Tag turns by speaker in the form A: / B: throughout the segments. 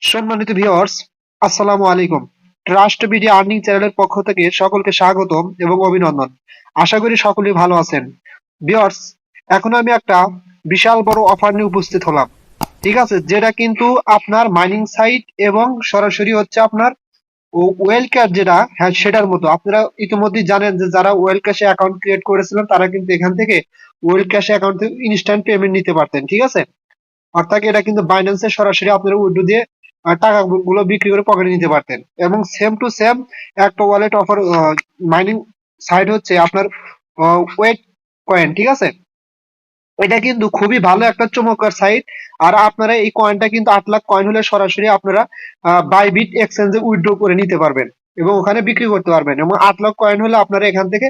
A: সম্মানিত ভিউয়ার্স, আসসালামু আলাইকুম। ট্রাস্ট বিডি আর্নিং চ্যানেলের পক্ষ থেকে সকলকে স্বাগতম এবং অভিনন্দন। আশা করি সকলেই ভালো আছেন। ভিউয়ার্স, এখন আমি একটা বিশাল বড় অফার নিয়ে উপস্থিত হলাম। ঠিক আছে, যেটা কিন্তু আপনার মাইনিং সাইট এবং সরাসরি হচ্ছে আপনার ওয়েল ক্যাশ, যেটা হ্যাঁ সেটার মতো। আপনারা ইতিমধ্যেই জানেন যে যারা ওয়েল ক্যাশে অ্যাকাউন্ট ক্রিয়েট করেছিলেন তারা কিন্তু এখান থেকে ওয়েল ক্যাশে অ্যাকাউন্ট থেকে ইনস্ট্যান্ট পেমেন্ট নিতে পারতেন। ঠিক আছে, অর্থাৎ এটা কিন্তু বাইন্যান্সে সরাসরি আপনারা উইথড্র দিয়ে টাকাগুলো বিক্রি করে পকেটে নিতে পারতেন। এবং সেম টু সেম একটা ওয়ালেট অফার মাইনিং সাইট হচ্ছে আপনার ওয়েট কয়েন। ঠিক আছে, এটা কিন্তু খুবই ভালো একটা চমৎকার সাইট। আর আপনারা এই কয়েনটা কিন্তু 8 লাখ কয়েন হলে সরাসরি আপনারা বাইবিট এক্সচেঞ্জে উইথড্র করে নিতে পারবেন এবং ওখানে বিক্রি করতে পারবেন। এবং 8 লাখ কয়েন হলে আপনারা এখান থেকে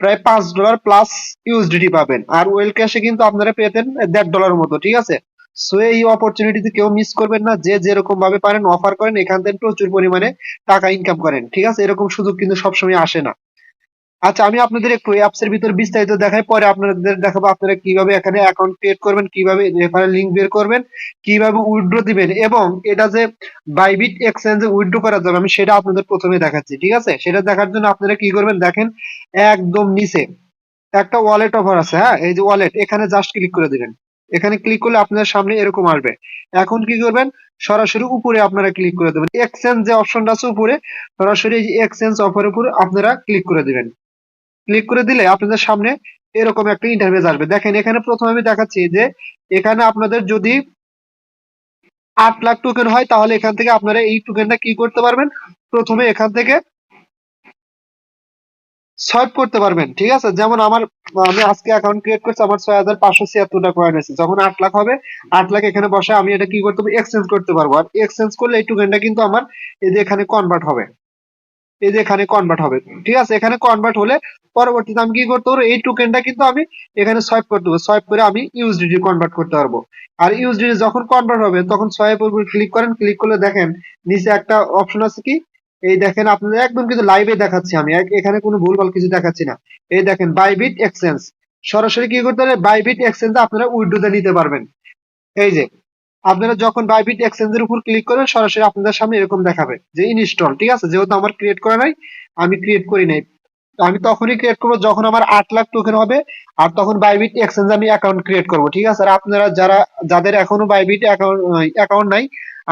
A: প্রায় $5 প্লাস ইউএসডিটি পাবেন। আর ওয়েল ক্যাশে কিন্তু আপনারা পেতেন $1.5 মতো। ঠিক আছে, সো এই অপরচুনিটিতে কেউ মিস করবেন না। যে যেরকম ভাবে পারেন অফার করেন, এখান থেকে প্রচুর পরিমাণে টাকা ইনকাম করেন। ঠিক আছে, এরকম সুযোগ কিন্তু সবসময় আসে না। আচ্ছা, আমি আপনাদের একটু অ্যাপস এর ভিতর বিস্তারিত দেখাই, পরে আপনাদের দেখাবো আপনারা কিভাবে এখানে অ্যাকাউন্ট ক্রিয়েট করবেন, কিভাবে রেফারেল লিংক বের করবেন, কিভাবে উইথড্র দিবেন, এবং এটা যে বাইবিট এক্সচেঞ্জে উইথড্র করা যাবে আমি সেটা আপনাদের প্রথমে দেখাচ্ছি। ঠিক আছে, সেটা দেখার জন্য আপনারা কি করবেন দেখেন, একদম নিচে একটা ওয়ালেট অফার আছে। হ্যাঁ, এই যে ওয়ালেট, এখানে জাস্ট ক্লিক করে দিবেন। এখানে ক্লিক করলে আপনার সামনে এরকম আসবে। এখন কি করবেন, সরাসরি উপরে আপনারা ক্লিক করে দেবেন। এক্সচেঞ্জ যে অপশনটা আছে উপরে, সরাসরি এই যে এক্সচেঞ্জ অফারের উপর আপনারা ক্লিক করে দিবেন। ক্লিক করে দিলে আপনাদের সামনে এরকম একটা ইন্টারফেস আসবে। দেখেন, এখানে প্রথমে আমি দেখাচ্ছি যে এখানে আপনাদের যদি 8 লাখ টোকেন হয় তাহলে এখান থেকে আপনারা এই টোকেনটা কি করতে পারবেন, প্রথমে এখান থেকে সোয়াইপ করতে পারবেন। ঠিক আছে, যেমন আমি আজকে অ্যাকাউন্ট ক্রিয়েট করছি, আমার 6576টা কয়েন আছে। যখন 8 লাখ হবে, 8 লাখ এখানে বসে আমি এটা কি করতে পারবো, এক্সচেঞ্জ করতে পারবো। আর এক্সচেঞ্জ করলে এই টোকেনটা কিন্তু আমার এই যে এখানে কনভার্ট হবে। এই যে এখানে কনভার্ট হবে। ঠিক আছে, এখানে কনভার্ট হলে পরবর্তীতে আমি কি করতে পারবো, এই টোকেনটা কিন্তু আমি এখানে সোয়াইপ করতে পারবো। সোয়াইপ করে আমি ইউএসডিটি কনভার্ট করতে পারবো। আর ইউএসডিটি যখন কনভার্ট হবে তখন সোয়াইপের উপর ক্লিক করেন। ক্লিক করলে দেখেন নিচে একটা অপশন আছে কি, এই দেখেন আপনাদের একদম কিন্তু লাইভে দেখাচ্ছি আমি, এখানে কোনো ভুলভাল কিছু দেখাচ্ছি না। এই দেখেন বাইবিট এক্সচেঞ্জ, সরাসরি কি করতে পারে, বাইবিট এক্সচেঞ্জে আপনারা উইথড্র নিতে পারবেন। এই যে আপনারা যখন বাইবিট এক্সচেঞ্জের উপর ক্লিক করবেন সরাসরি আপনাদের সামনে এরকম দেখাবে যে ইনস্টল। ঠিক আছে, যেহেতু আমার ক্রিয়েট করা নাই, আমি ক্রিয়েট করি নাই, তো আমি তখনই ক্রিয়েট করবো যখন আমার 8 লাখ টোকেন হবে। আর তখন বাইবিট এক্সচেঞ্জে আমি অ্যাকাউন্ট ক্রিয়েট করবো। ঠিক আছে, আর আপনারা যাদের এখনো বাইবিট অ্যাকাউন্ট নাই,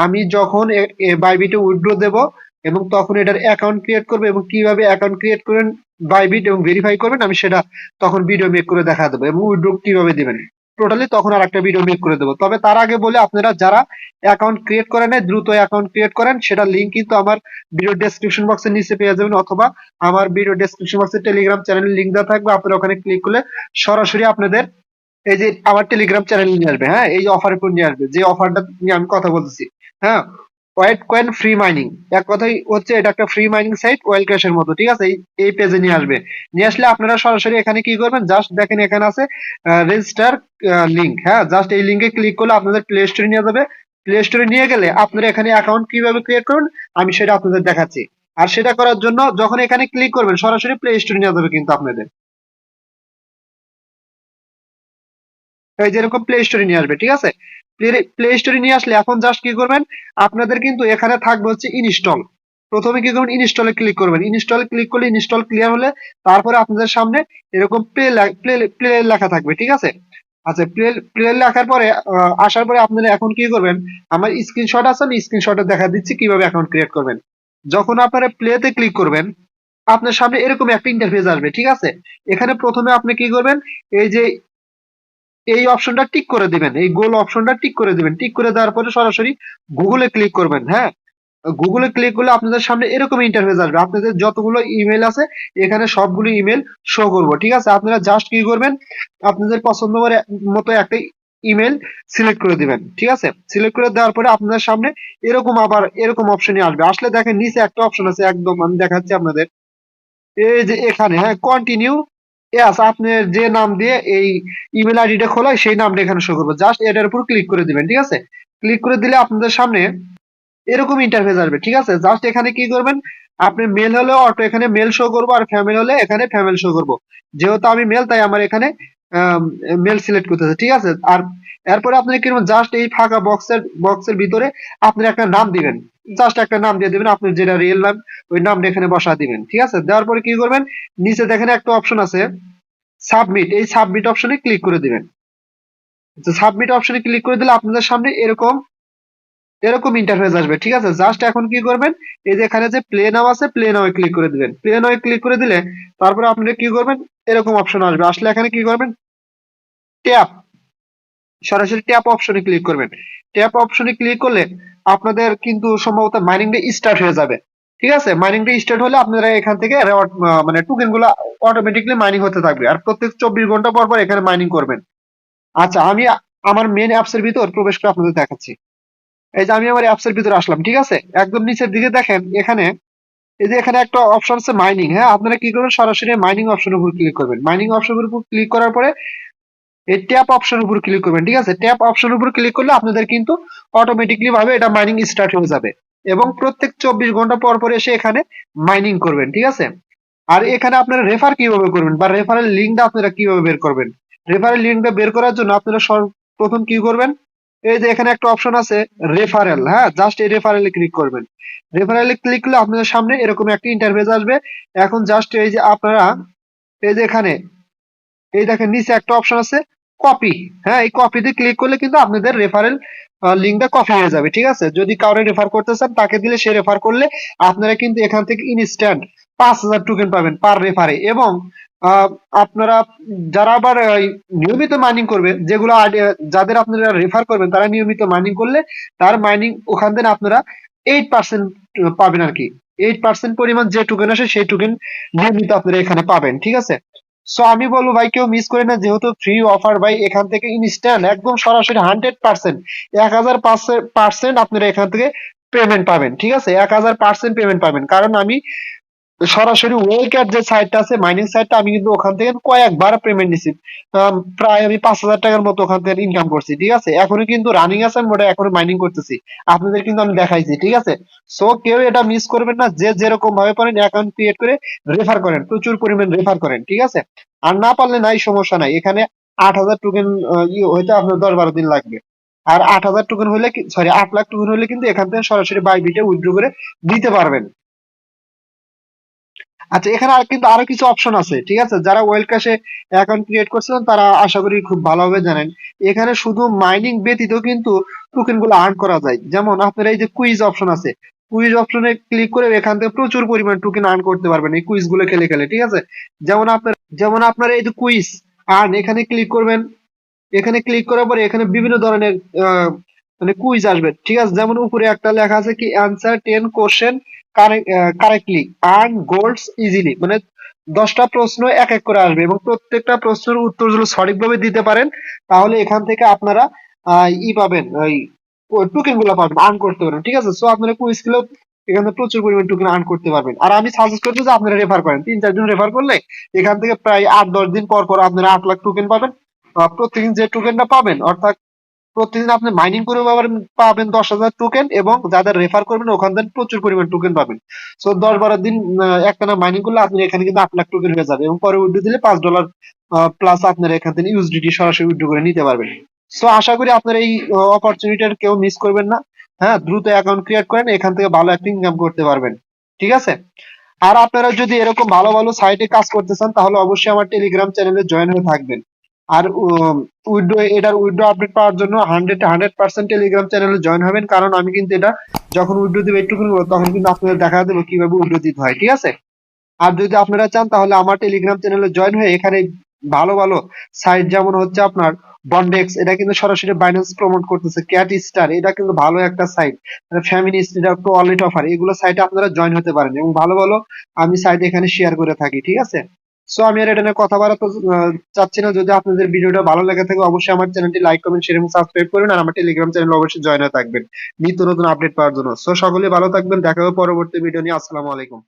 A: আমি যখন বাইবিটে উইথড্র দেব এবং তখন এটার অ্যাকাউন্ট ক্রিয়েট করবো এবং কিভাবে অ্যাকাউন্ট ক্রিয়েট করেন বাইবিট এবং ভেরিফাই করবেন আমি সেটা তখন ভিডিও মেক করে দেখা দেবো, এবং উইথড্র কিভাবে দিবেন টোটালি তখন আর একটা ভিডিও মেক করে দেবো। তবে তার আগে বলে, আপনারা যারা অ্যাকাউন্ট ক্রিয়েট করেন নাই দ্রুত অ্যাকাউন্ট ক্রিয়েট করেন। সেটা লিঙ্ক কিন্তু আমার ভিডিও ডেসক্রিপশন বক্সের নিচে পেয়ে যাবেন, অথবা আমার ভিডিও ডেসক্রিপশন বক্সে টেলিগ্রাম চ্যানেলের লিঙ্ক দেওয়া থাকবে। আপনারা ওখানে ক্লিক করলে সরাসরি আপনাদের এই যে আমার টেলিগ্রাম চ্যানেল নিয়ে আসবে। হ্যাঁ, এই অফারের উপর নিয়ে আসবে, যে অফারটা নিয়ে আমি কথা বলতেছি। হ্যাঁ, ওয়েট কয়েন ফ্রি মাইনিং, এক কথাই হচ্ছে এটা একটা ফ্রি মাইনিং সাইট ওয়েল ক্যাশের মতো। ঠিক আছে, এই পেজে নিয়ে আসবে। নিয়ে আসলে আপনারা সরাসরি এখানে কি করবেন, জাস্ট দেখেন এখানে আছে রেজিস্টার লিঙ্ক। হ্যাঁ, জাস্ট এই লিঙ্কে ক্লিক করলে আপনাদের প্লে স্টোরে নিয়ে যাবে। প্লে স্টোরে নিয়ে গেলে আপনারা এখানে অ্যাকাউন্ট কিভাবে ক্রিয়েট করবেন আমি সেটা আপনাদের দেখাচ্ছি। আর সেটা করার জন্য যখন এখানে ক্লিক করবেন সরাসরি প্লে স্টোরে নিয়ে যাবে কিন্তু আপনাদের এই যেরকম প্লে স্টোরে নিয়ে আসবে। ঠিক আছে, প্লে স্টোরে নিয়ে আসলে এখন জাস্ট কি করবেন, আপনাদের কিন্তু এখানে থাকবে হচ্ছে ইনস্টল। প্রথমে কি করবেন, ইনস্টলে ক্লিক করবেন। ইনস্টলে ক্লিক করলে ইনস্টল ক্লিয়ার হলে তারপরে আপনাদের সামনে এরকম প্লে প্লে লেখা থাকবে। ঠিক আছে, আচ্ছা, প্লে প্লে লেখার পরে আসার পরে আপনারা এখন কি করবেন, আমার স্ক্রিনশট আছে, আমি স্ক্রিনশটে দেখা দিচ্ছি কিভাবে অ্যাকাউন্ট ক্রিয়েট করবেন। যখন আপনারা প্লেতে ক্লিক করবেন আপনার সামনে এরকম একটা ইন্টারফেস আসবে। ঠিক আছে, এখানে প্রথমে আপনি কি করবেন, এই যে এই অপশনটা টিক করে দিবেন, এই গোল অপশনটা টিক করে দিবেন। টিক করে দেওয়ার পরে সরাসরি গুগলে ক্লিক করবেন। হ্যাঁ, গুগলে ক্লিক করলে আপনাদের সামনে এরকম ইন্টারফেস আসবে। আপনাদের যতগুলো ইমেল আছে এখানে সবগুলো ইমেল শো করবো। ঠিক আছে, আপনারা জাস্ট কি করবেন, আপনাদের পছন্দ মতো একটা ইমেল সিলেক্ট করে দিবেন। ঠিক আছে, সিলেক্ট করে দেওয়ার পরে আপনাদের সামনে এরকম আবার এরকম অপশনই আসবে। আসলে দেখেন নিচে একটা অপশন আছে, একদম আমি দেখাচ্ছি আপনাদের, এই যে এখানে, হ্যাঁ, কন্টিনিউ। ইয়াস, আপনি যে নাম দিয়ে এই ইমেল আইডিটা খোলা সেই নামটা এখানে শো করবে। জাস্ট এটার উপর ক্লিক করে দিবেন। ঠিক আছে, ক্লিক করে দিলে আপনাদের সামনে এরকম ইন্টারফেস আসবে। ঠিক আছে, জাস্ট এখানে কি করবেন, আপনি মেল হলে অটো এখানে মেল শো করবো, আর ফ্যামিলি হলে এখানে ফ্যামিলি শো করবো। যেহেতু আমি মেল তাই আমার এখানে মেল সিলেক্ট করতেছে। ঠিক আছে, আর এরপরে আপনি কি করবেন, জাস্ট এই ফাঁকা বক্সের ভিতরে আপনি একটা নাম দিবেন, জাস্ট একটা নাম দিয়ে দিবেন, আপনি যেটা রিয়েল নাম ওই নামটা এখানে বসা দিবেন। ঠিক আছে, দেওয়ার পরে কি করবেন, নিচে দেখেন একটা অপশন আছে সাবমিট, এই সাবমিট অপশনে ক্লিক করে দিবেন। সাবমিট অপশনে ক্লিক করে দিলে আপনাদের সামনে এরকম এরকম ইন্টারফেস আসবে। ঠিক আছে, জাস্ট এখন কি করবেন, এই যে এখানে যে প্লে নাও আছে, প্লে নাও ক্লিক করে দিবেন। প্লে নাও ক্লিক করে দিলে তারপরে আপনি কি করবেন, এরকম অপশন আসবে, আসলে এখানে কি করবেন, ট্যাপ, সরাসরি ট্যাপ অপশনে ক্লিক করবেন। ট্যাপ অপশনে ক্লিক করলে আপনাদের কিন্তু সম্ভবত মাইনিংটা স্টার্ট হয়ে যাবে। ঠিক আছে, মাইনিংটা স্টার্ট হলে আপনারা এখান থেকে মানে টোকেন গুলো অটোমেটিকলি মাইনিং হতে থাকবে, আর প্রত্যেক 24 ঘন্টা পর পর এখানে মাইনিং করবেন। আচ্ছা, আমি আমার মেন অ্যাপস এর ভিতর প্রবেশ করে আপনাদের দেখাচ্ছি। এই যে আমি আমার অ্যাপস এর ভিতরে আসলাম। ঠিক আছে, একদম নিচের দিকে দেখেন এখানে, এই যে এখানে একটা অপশন আছে মাইনিং। হ্যাঁ, আপনারা কি করবেন, সরাসরি মাইনিং অপশনের উপর ক্লিক করবেন। মাইনিং অপশনের উপর ক্লিক করার পরে এই ট্যাপ অপশনের উপর ক্লিক করবেন। ঠিক আছে, ট্যাপ অপশনের উপর ক্লিক করলে আপনাদের কিন্তু অটোমেটিকলি ভাবে এটা মাইনিং স্টার্ট হয়ে যাবে, এবং প্রত্যেক 24 ঘন্টা পর পর এসে এখানে মাইনিং করবেন। ঠিক আছে, আর এখানে আপনারা রেফার কিভাবে করবেন বা রেফারেল লিঙ্কটা আপনারা কিভাবে বের করবেন, রেফারেল লিঙ্কটা বের করার জন্য আপনারা সর্বপ্রথম কি করবেন, এই যে এখানে একটা অপশন আছে রেফারেল। হ্যাঁ, জাস্ট এই রেফারেলে ক্লিক করবেন। রেফারেলে ক্লিক করলে আপনাদের সামনে এরকম একটা ইন্টারফেস আসবে। এখন জাস্ট এই যে আপনারা এই যে এখানে এই দেখেন নিচে একটা অপশন আছে কপি। হ্যাঁ, এই কপিতে ক্লিক করলে কিন্তু আপনাদের রেফারেল লিঙ্কটা কপি হয়ে যাবে। ঠিক আছে, যদি কাউরে রেফার করতে চান তাকে দিলে সে রেফার করলে আপনারা কিন্তু এখান থেকে ইনস্ট্যান্ট 5,000 টোকেন পাবেন পার রেফারে। এবং আহ, আপনারা যারা আবার নিয়মিত মাইনিং করবে, যেগুলো যাদের আপনারা রেফার করবেন তারা নিয়মিত মাইনিং করলে তার মাইনিং ওখান থেকে আপনারা 8% পাবেন আর কি। 8% পরিমাণ যে টোকেন আসে সেই টোকেন নিয়মিত আপনারা এখানে পাবেন। ঠিক আছে, সো আমি বলবো ভাই কেউ মিস করে না, যেহেতু ফ্রি অফার ভাই, এখান থেকে ইনস্ট্যান্ট একদম সরাসরি 100%, 1000% আপনারা এখান থেকে পেমেন্ট পাবেন। ঠিক আছে, 1000% পেমেন্ট পাবেন, কারণ আমি সরাসরি ওয়েলক্যাট যে সাইটটা আছে মাইনিং সাইটটা, আমি কিন্তু ওখান থেকে কয়েকবার পেমেন্ট নিছি। প্রায় আমি 5,000 টাকার মতো ওখান থেকে ইনকাম করছি। ঠিক আছে, এখনো কিন্তু রানিং আছে, আমি ওটা এখনো মাইনিং করতেছি, আপনাদের কিন্তু আমি দেখাইছি। ঠিক আছে, সো কেউ এটা মিস করবেন না, যে যেরকম ভাবে পারেন অ্যাকাউন্ট ক্রিয়েট করে রেফার করেন, প্রচুর পরিমাণ রেফার করেন। ঠিক আছে, আর না পারলে নাই, সমস্যা নাই, এখানে 8,000 টোকেন হইতে আপনার 10-12 দিন লাগবে। আর 8,000 টোকেন হলে, সরি 8 লাখ টোকেন হলে কিন্তু এখান থেকে সরাসরি বাইবিটে উইথড্র করে দিতে পারবেন। আচ্ছা, এখানে আর কিন্তু আরো কিছু অপশন আছে। ঠিক আছে, যারা ওয়েল ক্যাশে অ্যাকাউন্ট ক্রিয়েট করছিলেন তারা আশা করি খুব ভালোভাবে জানেন। এখানে শুধু মাইনিং ব্যতীত কিন্তু টোকেন গুলো আর্ন করা যায়। যেমন আপনার এই যে কুইজ অপশন আছে, কুইজ অপশনে ক্লিক করে এখান থেকে প্রচুর পরিমাণ টোকেন আর্ন করতে পারবেন এই কুইজ গুলো খেলে খেলে। ঠিক আছে, যেমন আপনার এই যে কুইজ আর্ন, এখানে ক্লিক করবেন। এখানে ক্লিক করার পরে এখানে বিভিন্ন ধরনের মানে কুইজ আসবে। ঠিক আছে, যেমন উপরে একটা লেখা আছে কি answer 10 question correctly earn গোল্ডস easily, মানে 10টা প্রশ্ন এক এক করে আসবে, এবং প্রত্যেকটা প্রশ্নের উত্তর যদি সঠিকভাবে দিতে পারেন তাহলে এখান থেকে আপনারা পাবেন, ওই টোকেন গুলো পাবেন, আর্ন করতে পারবেন। ঠিক আছে, সো আপনারা কুইজ গুলো এখানে প্রচুর পরিমাণ টোকেন আর্ন করতে পারবেন। আর আমি সাজেস্ট করবো যে আপনারা রেফার করেন, 3-4 জন রেফার করলে এখান থেকে প্রায় 8-10 দিন পর পর আপনারা 8 লাখ টোকেন পাবেন। প্রত্যেকদিন যে টোকেনটা পাবেন, অর্থাৎ প্রতিদিন আপনি মাইনিং করে পাবেন 10,000 টোকেন, এবং যাদের রেফার করবেন ওখান থেকে প্রচুর পরিমাণ টোকেন পাবেন। সো 10-12 দিন একটানা মাইনিং করলে আপনি এখানে কিন্তু 8 লাখ টোকেন হয়ে যাবে, এবং পরে উইথড্র দিলে $5 প্লাস আপনার এখান থেকে ইউএসডিটি সরাসরি উইথড্র করে নিতে পারবেন। সো আশা করি আপনার এই অপরচুনিটির কেউ মিস করবেন না। হ্যাঁ, দ্রুত অ্যাকাউন্ট ক্রিয়েট করেন, এখান থেকে ভালো একটা ইনকাম করতে পারবেন। ঠিক আছে, আর আপনারা যদি এরকম ভালো ভালো সাইটে কাজ করতে চান তাহলে অবশ্যই আমার টেলিগ্রাম চ্যানেলে জয়েন হয়ে থাকবেন। আর এটার উইথড্র আপডেট পাওয়ার জন্য 100% টেলিগ্রাম চ্যানেলে জয়েন হবেন, কারণ আমি কিন্তু এটা যখন উইথড্র দিব একটু তখন কিন্তু আপনাদের দেখা দেবো কিভাবে উইথড্র দিতে হয়। ঠিক আছে, আর যদি আপনারা চান তাহলে আমার টেলিগ্রাম চ্যানেলে জয়েন হয়ে এখানে ভালো ভালো সাইট, যেমন হচ্ছে আপনার বন্ডেক্স, এটা কিন্তু সরাসরি বাইন্যান্স প্রমোট করতেছে, ক্যাট স্টার এটা কিন্তু ভালো একটা সাইট, ফ্যামিনিস্ট এটা একটু ওয়ালেট অফার, এগুলো সাইটে আপনারা জয়েন হতে পারেন, এবং ভালো ভালো আমি সাইট এখানে শেয়ার করে থাকি। ঠিক আছে, সো আমি আর এটা নিয়ে কথা বাড়াতে চাচ্ছি না। যদি আপনাদের ভিডিওটা ভালো লেগে থাকে অবশ্যই আমার চ্যানেলটি লাইক কমেন্ট শেয়ার এবং সাবস্ক্রাইব করবেন, আর আমার টেলিগ্রাম চ্যানেল অবশ্যই জয়েন হয়ে থাকবেন নিত্য নতুন আপডেট পাওয়ার জন্য। সো সকলে ভালো থাকবেন, দেখা হবে পরবর্তী ভিডিও নিয়ে। আসসালামু আলাইকুম।